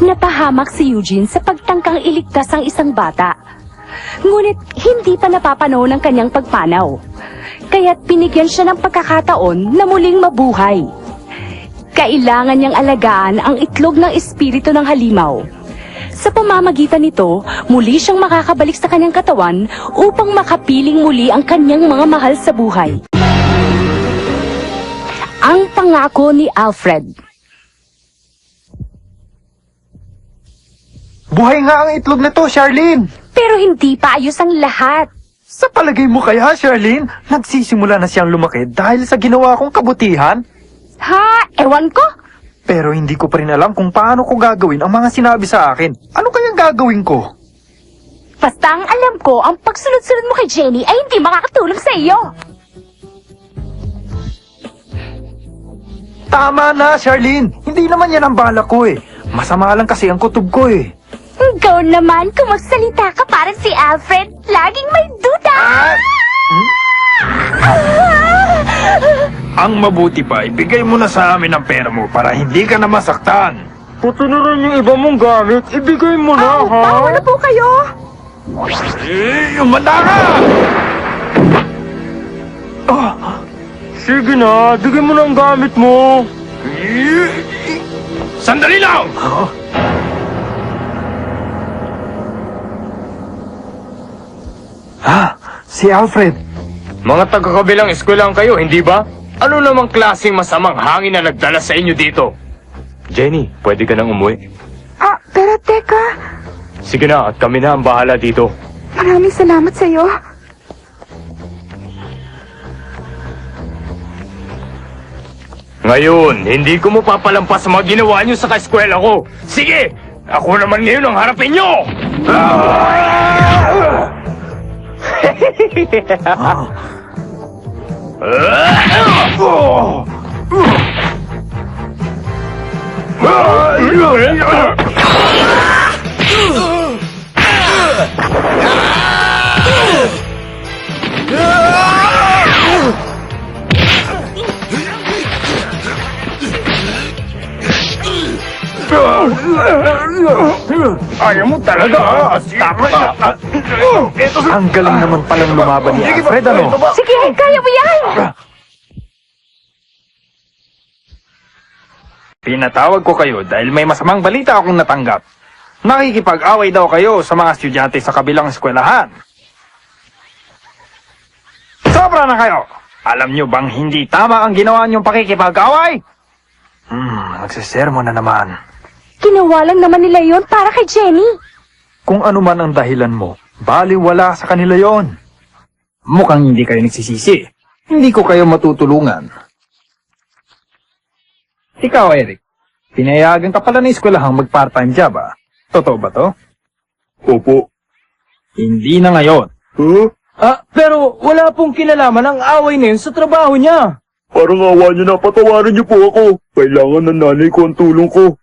Napahamak si Eugene sa pagtangkang iligtas ang isang bata. Ngunit hindi pa napapanahon ang kanyang pagpanaw. Kaya't binigyan siya ng pagkakataon na muling mabuhay. Kailangan niyang alagaan ang itlog ng espiritu ng halimaw. Sa pamamagitan nito, muli siyang makakabalik sa kanyang katawan upang makapiling muli ang kanyang mga mahal sa buhay. Ang pangako ni Alfred. Buhay nga ang itlog na to, Charlene! Pero hindi pa ayos ang lahat. Sa palagay mo kaya, Charlene, nagsisimula na siyang lumaki dahil sa ginawa kong kabutihan? Ha? Ewan ko. Pero hindi ko pa rin alam kung paano ko gagawin ang mga sinabi sa akin. Ano kayang gagawin ko? Basta ang alam ko, ang pagsunod-sunod mo kay Jenny ay hindi makakatulong sa iyo. Tama na, Charlene! Hindi naman yan ang balak ko eh. Masama lang kasi ang kutob ko eh. Ikaw naman, kung magsalita ka parang si Alfred, laging may duda! Ang mabuti pa, ibigay mo na sa amin ang pera mo para hindi ka na masaktan. Puto na rin yung iba mong gamit, ibigay mo na, ha? Bawa na po kayo! Umanda ka! Sige na, bigay mo na ang gamit mo. Sandali lang! Si Alfred. Mga taga-kabilang eskwelahan kayo, hindi ba? Ano namang klaseng masamang hangin na nagdala sa inyo dito? Jenny, pwede ka nang umuwi. Pero teka, Sige na, at kami na ang bahala dito. maraming salamat sa iyo. Ngayon, hindi ko mapapalampas sa mga ginawa niyo sa kaeskwela ko. Sige! Ako naman ngayon ang harapin niyo! Ayaw mo talaga, ha? Tama na! Ang galing naman palang lumaban ni Alfred, ano? Sige, kaya mo yan! Pinatawag ko kayo dahil may masamang balita akong natanggap. Nakikipag-away daw kayo sa mga estudyante sa kabilang eskwelahan. Sobra na kayo! Alam nyo bang hindi tama ang ginawa nyong pakikipag-away? Nagsisermo na naman. Ginawa lang naman nila yon para kay Jenny. Kung ano man ang dahilan mo, baliwala sa kanila yon. Mukhang hindi kayo nagsisisi. Hindi ko kayo matutulungan. Ikaw, Eric, pinayagan ka pala ng eskwelahang mag-part-time job, ah? Totoo ba to? Opo. Hindi na ngayon. Pero wala pong kinalaman ang away na yun sa trabaho niya. Parang awa niyo na, patawarin niyo po ako. Kailangan ng nanay ko ang tulong ko.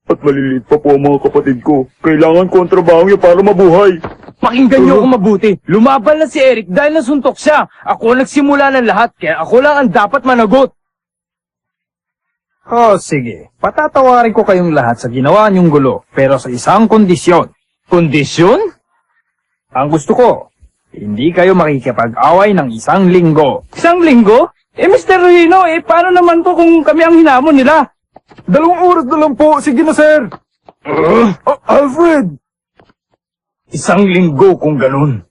At maliliit pa po ang mga kapatid ko. Kailangan ko ang trabaho niya para mabuhay. Pakinggan niyo ako mabuti. Lumaban na si Eric dahil nasuntok siya. Ako ang nagsimula ng lahat, kaya ako lang ang dapat managot. Sige. Patatawarin ko kayong lahat sa ginawa niyong gulo, pero sa isang kondisyon. Kondisyon? Ang gusto ko, hindi kayo makikipag-away ng 1 linggo. 1 linggo? Mr. Rino, paano naman to kung kami ang hinamon nila? 2 oras na lang po. Sige na, sir. Alfred! 1 linggo kung ganun.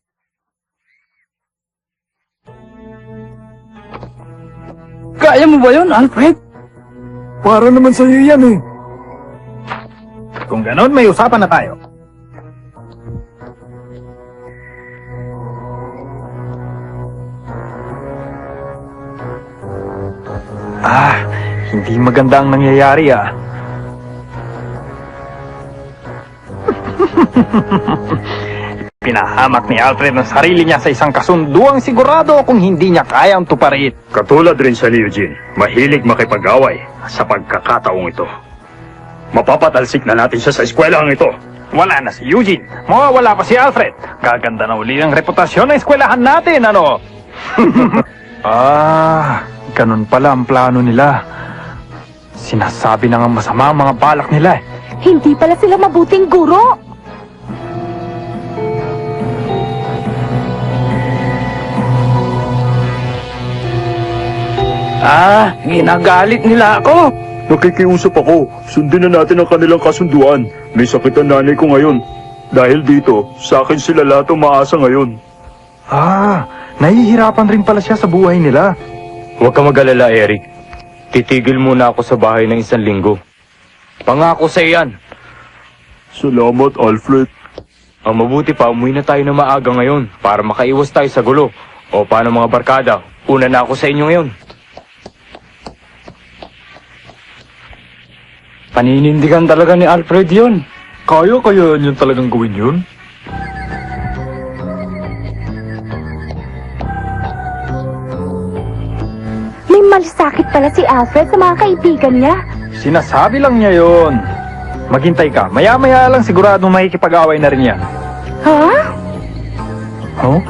Kaya mo ba yun, Alfred? Para naman sa'yo yan eh. Kung ganon, may usapan na tayo. Hindi maganda ang nangyayari, ah. Pinahamak ni Alfred ang sarili niya sa isang kasunduang sigurado kung hindi niya kayang tuparin. Katulad rin siya ni Eugene, mahilig makipag-away sa pagkakataong ito. Mapapatalsik na natin siya sa eskwelahang ito. Wala na si Eugene. Mawawala pa si Alfred. Gaganda na uli ang reputasyon ng eskwelahan natin, ano? Ganun pala ang plano nila. Sinasabi na nga masama ang mga balak nila eh. Hindi pala sila mabuting guro. Ginagalit nila ako. Nakikiusap ako. Sundin na natin ang kanilang kasunduan. May sakit ang nanay ko ngayon. Dahil dito, sa akin sila lahat umaasa ngayon. Nahihirapan rin pala siya sa buhay nila. Huwag ka mag-alala, Eric. Titigil muna ako sa bahay ng 1 linggo. Pangako sa iyan. Salamat, Alfred. Ang mabuti pa, umuwi na tayo na maaga ngayon para makaiwas tayo sa gulo. O paano mga barkada? Una na ako sa inyo ngayon. Paninindigan talaga ni Alfred yun. Kaya niyan talagang gawin yun? May malasakit pala si Alfred sa mga kaibigan niya. Sinasabi lang niya yun. Maghintay ka. Maya-maya lang siguradong makikipag-away na rin yan. Ha? Huh?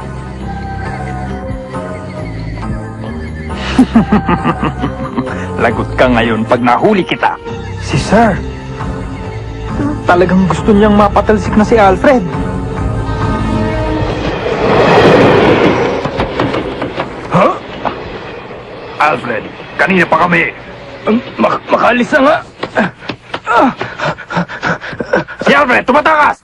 Lagot ka ngayon pag nahuli kita. Si Sir. Talagang gusto niyang mapatalsik na si Alfred. Huh? Alfred, kanina pa kami. Makalis na nga. Si Alfred, tumatakas!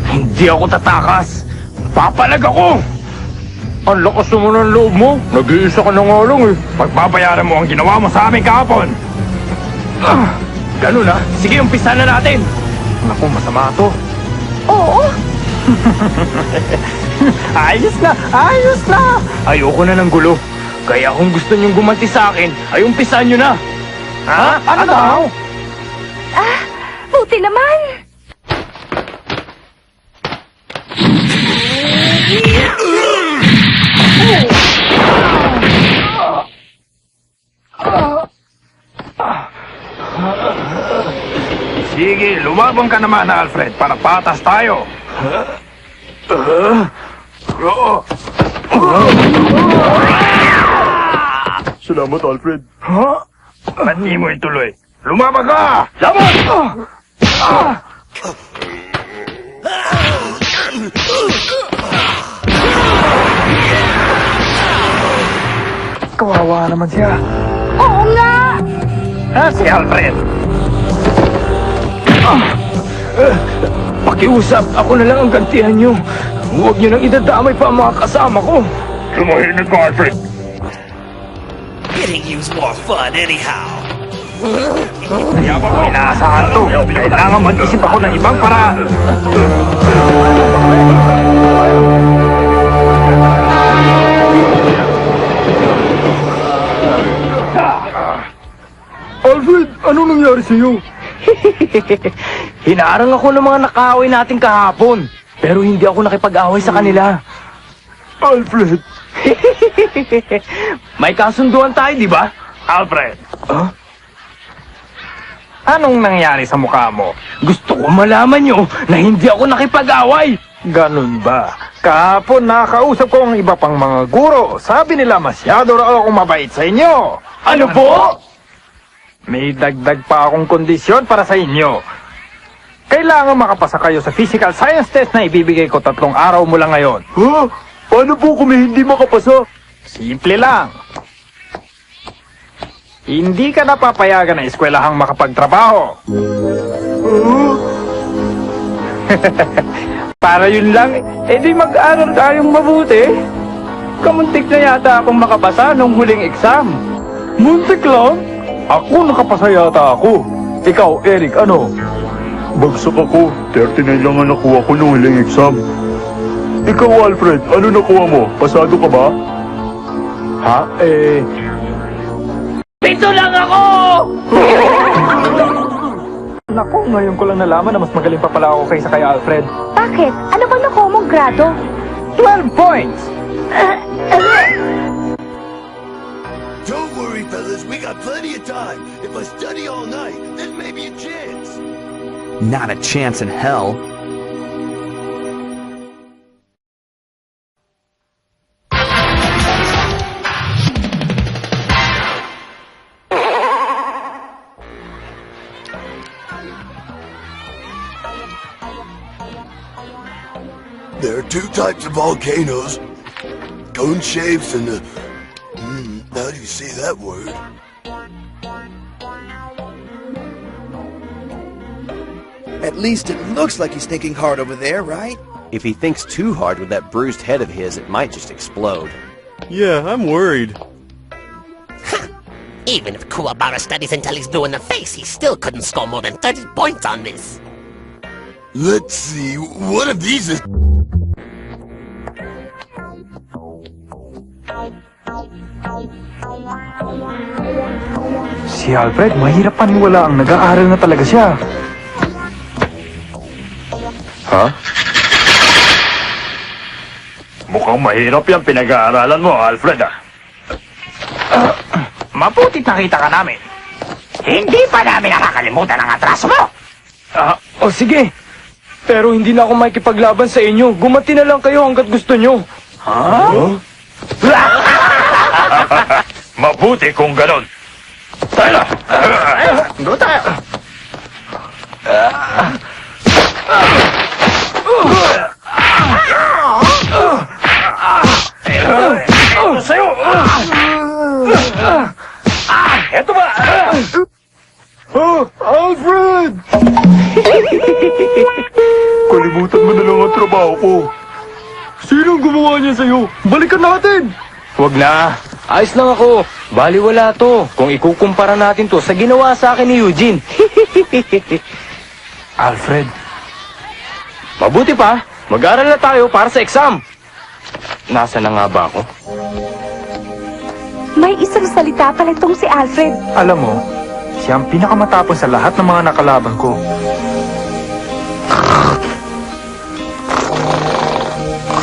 Hindi ako tatakas. Papalag ako. Ang lakas naman ng loob mo. Nag-iisa ka na nga lang eh. Pagbabayaran mo ang ginawa mo sa amin kahapon. Ganun na. Sige, umpisa na natin. Naku, masama to. Oo. Ayos na! Ayos na! Ayoko na ng gulo. Kaya kung gusto niyong gumanti sa akin, ay umpisan niyo na. Ha? Ano daw? Buti naman. Sige, lumabang ka naman, Alfred, para patas tayo. Salamat, Alfred. Ba't di mo ituloy? Lumabang ka! Laban! Kawawa naman siya. Oo nga. Si Alfred. Pakiusap, ako na lang ang gantihan niyo. Huwag niyo nang idadamay pa ang mga kasama ko. Tumahimik ka, Alfred. Getting you's more fun anyhow. Kaya ba ko inaasahan to? Kailangan mag-isip ako ng ibang paraan. Alfred, anong nangyari sa'yo? Hinarang ako ng mga nakaaway natin kahapon. Pero hindi ako nakipag-away sa kanila. Alfred! May kasunduan tayo, di ba? Alfred. Anong nangyari sa mukha mo? Gusto ko malaman nyo na hindi ako nakipag-away. Ganun ba? Kahapon nakausap ko ang iba pang mga guro. Sabi nila masyado raw akong mabait sa inyo. Ano po? May dagdag pa akong kondisyon para sa inyo. Kailangan makapasa kayo sa physical science test na ibibigay ko 3 araw mula ngayon. Ha? Paano po kung hindi makapasa? Simple lang. Hindi ka napapayagan na eskwelahang makapagtrabaho. Para yun lang, di mag-aral tayong mabuti. Kamuntik na yata akong makapasa nung huling exam. Muntik lang? Ako nakapasa yata ako. Ikaw, Eric, ano? Bagsak ako. 39 lang ang nakuha ko nung huling exam. Ikaw, Alfred, ano nakuha mo? Pasado ka ba? Ha? Pito lang ako! Naku, ngayon ko lang nalaman na mas magaling pa pala ako kaysa kay Alfred. Bakit? Ano bang nakuha mong grado? 12 points! Don't worry, fellas. We got plenty of time. If I study all night, then maybe a chance. Not a chance in hell. two types of volcanoes. Cone shapes and how do you say that word? At least it looks like he's thinking hard over there, right? If he thinks too hard with that bruised head of his, it might just explode. Yeah, I'm worried. Even if Kuwabara studies until he's blue in the face, he still couldn't score more than 30 points on this. Let's see, one of these is... Si Alfred, mahirap paniwala ang nag-aaral na talaga siya. Ha? Mukhang mahirap yung pinag-aaralan mo, Alfred, ah. Mabutit nakita ka namin. Hindi pa namin nakakalimutan ang atraso mo! Sige. Pero hindi na ako makikipaglaban sa inyo. Gumanti na lang kayo hanggat gusto nyo. Mabuti kung ganon. Tayo na! Doon tayo. Sa'yo! Eto ba? Alfred! Kalimutan mo na lang ang trabaho ko. Sinong gumawa niya sa'yo? Balikan natin! Huwag na. Ayos lang ako. Baliwala to. Kung ikukumpara natin to sa ginawa sa akin ni Eugene. Alfred, Mabuti pa. Mag-aral na tayo para sa exam. Nasa na nga ba ako? May isang salita pala itong si Alfred. alam mo, siya ang pinakamatapos sa lahat ng mga nakalaban ko.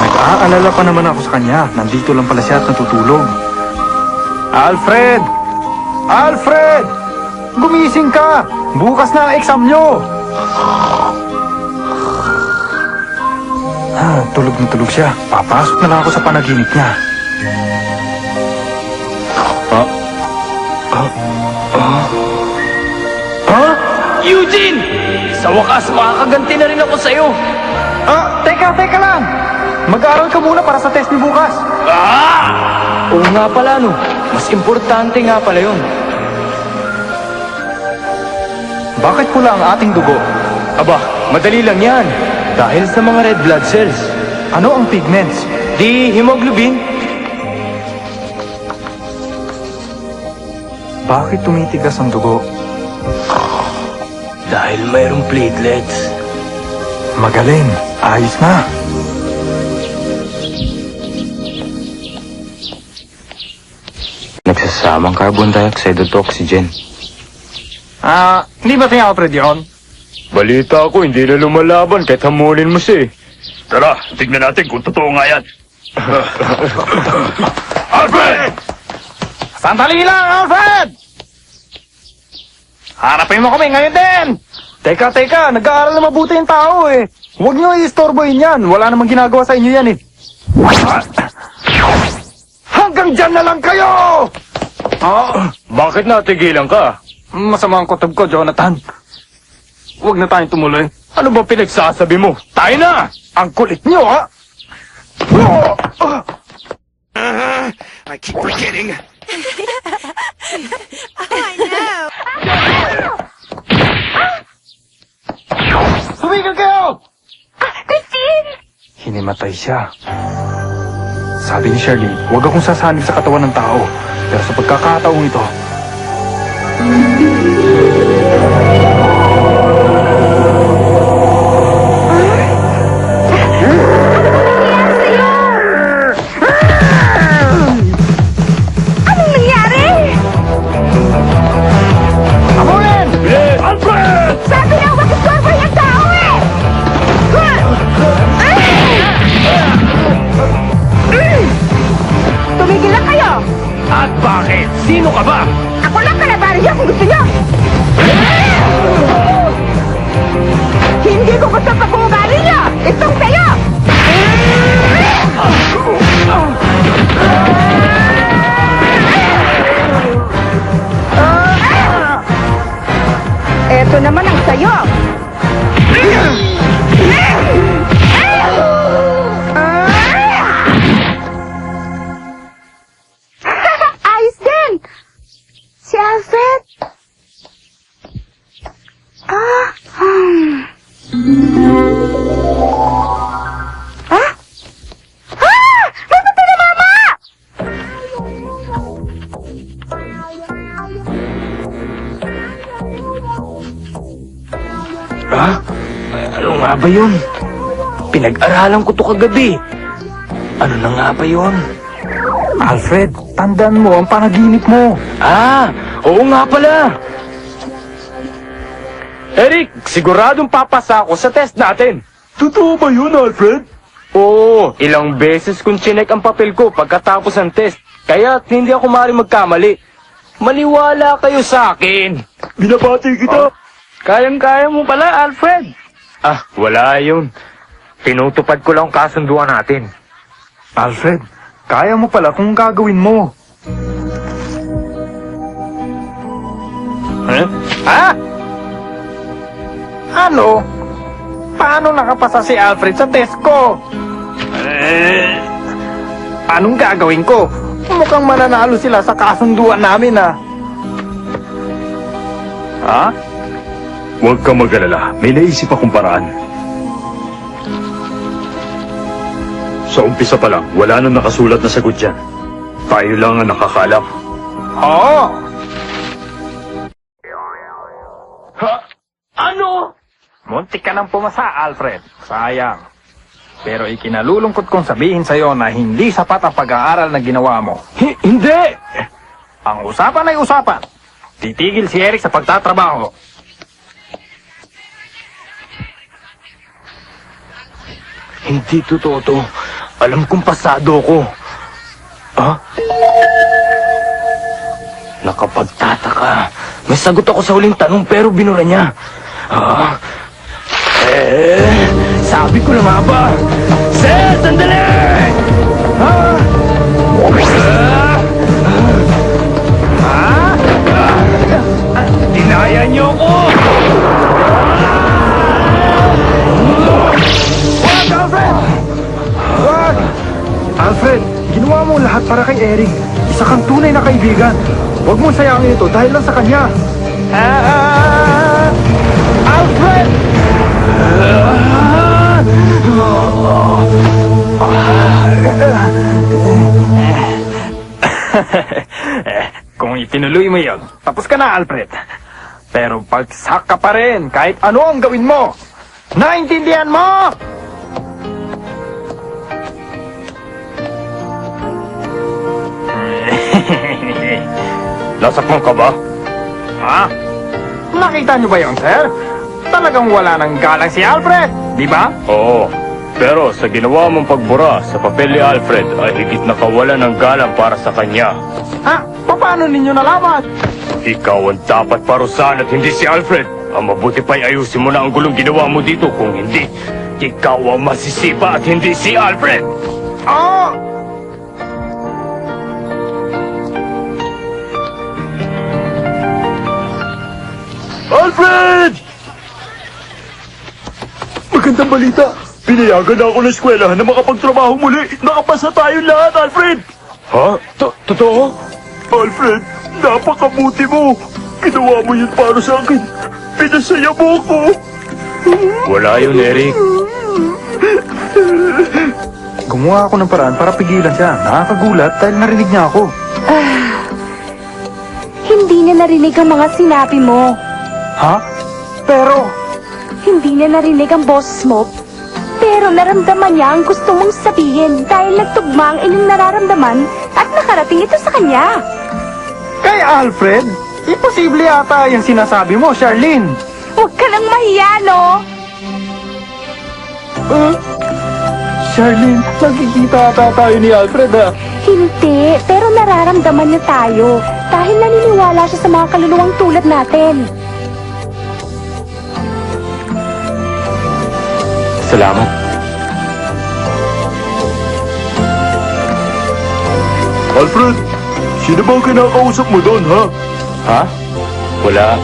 Nag-aalala pa naman ako sa kanya. Nandito lang pala siya at natutulog. Alfred! Alfred! Gumising ka! Bukas na ang exam nyo! Tulog na tulog siya. Papasok na lang ako sa panaginip niya. Eugene! Sa wakas, makakaganti na rin ako sa'yo. Teka lang! Mag-aaral ka muna para sa test ni bukas. Oo nga pala, no. Mas importante nga pala yun. Bakit pula ang ating dugo? Aba, madali lang yan. Dahil sa mga red blood cells. Ano ang pigments? Di hemoglobin. Bakit tumitigas ang dugo? Dahil mayroong platelets. Magaling. Ayos na. Nagsasamang carbon dioxide at oxygen. Hindi ba si Alfred yun? Balita ko, hindi na lumalaban kahit hamulin mo siya eh. Tara, tignan natin kung totoo nga yan. Alfred! Sandali lang, Alfred! Harapin mo kami ngayon din! Teka, nag-aaral na mabuti yung tao eh. Huwag nyo i-istorbohin yan. Wala namang ginagawa sa inyo yan eh. Hanggang dyan na lang kayo! Bakit natigilan ka? Masama ang kutob ko, Jonathan. Huwag na tayong tumuloy. Ano ba pinagsasabi mo? Tayo na! Ang kulit nyo, ha? I keep forgetting. Tumigil kayo! Christine! Hinimatay siya. Sabi ni Shirley, huwag akong sasanib sa katawan ng tao. Pero sa pagkakataong ito, Anong nangyari? Amulin! Alfred! Sabi na huwag istorbo yung tao eh! Tumigil lang kayo! At bakit? Sino ka ba? Ako lang kalabarin kung gusto nyo! Hindi ko gusto pag-uugali nyo! Itong sa'yo! Eto naman ang sayo! nga ba yun? Pinag-aralan ko to kagabi. Ano na nga ba yun? Alfred, tandaan mo ang panaginip mo. Ah, oo nga pala. Eric, siguradong papasa ako sa test natin. Totoo ba yun, Alfred? Oo, ilang beses kong chinek ang papel ko pagkatapos ng test. Kaya hindi ako maaaring magkamali. Maniwala kayo sa akin. Binabati kita. Kayang-kaya mo pala, Alfred. Ah, wala yun. Pinutupad ko lang kasunduan natin. Alfred, kaya mo pala kung gagawin mo. Huh? Ha? Ano? Paano nakapasa si Alfred sa test ko? Anong gagawin ko? Mukhang mananalo sila sa kasunduan namin, ha? Ha? Huwag kang mag-alala. May naisip akong paraan. Sa umpisa pa lang, wala nang nakasulat na sagot dyan. Tayo lang ang nakakalam. Oo! Ano? Muntik ka nang pumasa, Alfred. Sayang. Pero ikinalulungkot kong sabihin sa'yo na hindi sapat ang pag-aaral na ginawa mo. Hindi! Ang usapan ay usapan. Titigil si Eric sa pagtatrabaho. Hindi totoo to. Alam kong pasado ko. Ha? Nakapagtataka. May sagot ako sa huling tanong pero binura niya. Sabi ko na nga ba? Sir, sandali! Dinaya niyo ko! Wag, Alfred! Wag! Alfred, ginawa mo lahat para kay Eric. Isa kang tunay na kaibigan. Huwag mong sayangin ito dahil lang sa kanya. Alfred! Kung itinuloy mo yun, tapos ka na, Alfred. Pero pagsak ka pa rin kahit ano ang gawin mo. Naintindihan mo? Nasaktan ka ba? Ha? Nakita niyo ba yun, sir? Talagang wala nang galang si Alfred, di ba? Oo. Pero sa ginawa mong pagbura sa papel ni Alfred ay higit na kawalan ng galang para sa kanya. Ha? Paano ninyo nalaman? Ikaw ang dapat parusahan at hindi si Alfred. Ang mabuti pa'y ayusin mo na ang gulong ginawa mo dito. Kung hindi, ikaw ang masisipa at hindi si Alfred. Oh! Alfred! Magandang balita. Pinayagan na ako ng eskwelahan na makapagtrabaho muli. Nakapasa tayo lahat, Alfred! Ha? Totoo? Alfred, napakabuti mo. Ginawa mo yun para sa akin. Pinasaya mo ako. Wala yun, Eric. Gumawa ako ng paraan para pigilan siya. Nakakagulat dahil narinig niya ako. Hindi niya narinig ang mga sinabi mo. Ha? Pero... Hindi niya narinig ang boses mo. Pero naramdaman niya ang gusto mong sabihin dahil nagtugma ang inyong nararamdaman at nakarating ito sa kanya. Kay Alfred, imposible yata yung sinasabi mo, Charlene. Huwag ka nang mahiya, no? Charlene, nagkikita ata tayo ni Alfred, ha? Hindi, pero nararamdaman niya tayo dahil naniniwala siya sa mga kaluluwang tulad natin. Salamat. Alfred, sino ba ang kinakausap mo doon, ha? Ha? Wala.